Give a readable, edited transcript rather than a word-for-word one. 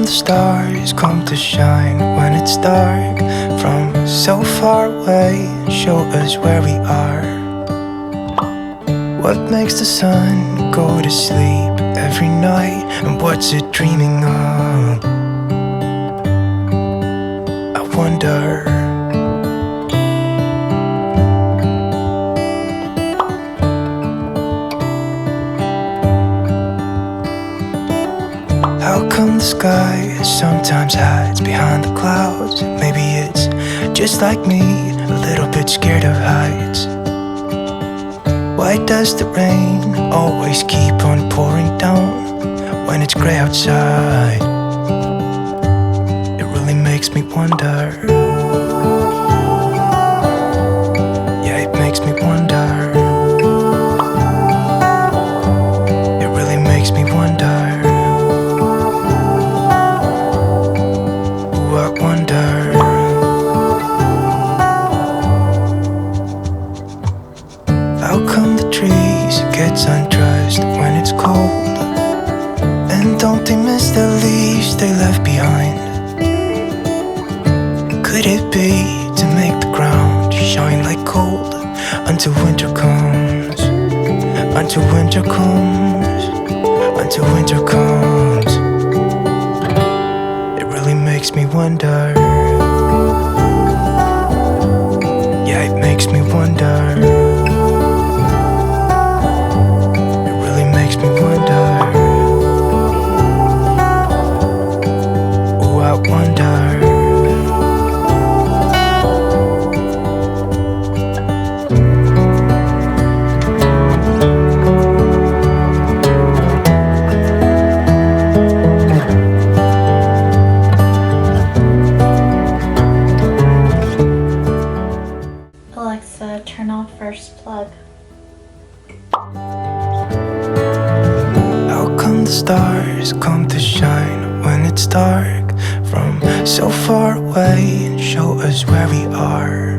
the stars come to shine when it's dark from so far away and show us where we are? What makes the sun go to sleep every night, and what's it dreaming of? I wonder. How come the sky sometimes hides behind the clouds? Maybe it's just like me, a little bit scared of heights. Why does the rain always keep on pouring down when it's gray outside? It really makes me wonder. Yeah, it makes me wonder. It really makes me wonder. I wonder. How come the trees get undressed when it's cold? And don't they miss the leaves they left behind? Could it be to make the ground shine like gold until winter comes? Until winter comes. Until winter comes. Makes me wonder. Yeah, it makes me wonder. It really makes me wonder. Oh, I wonder. Alexa, turn off first plug. How come the stars come to shine when it's dark from so far away and show us where we are?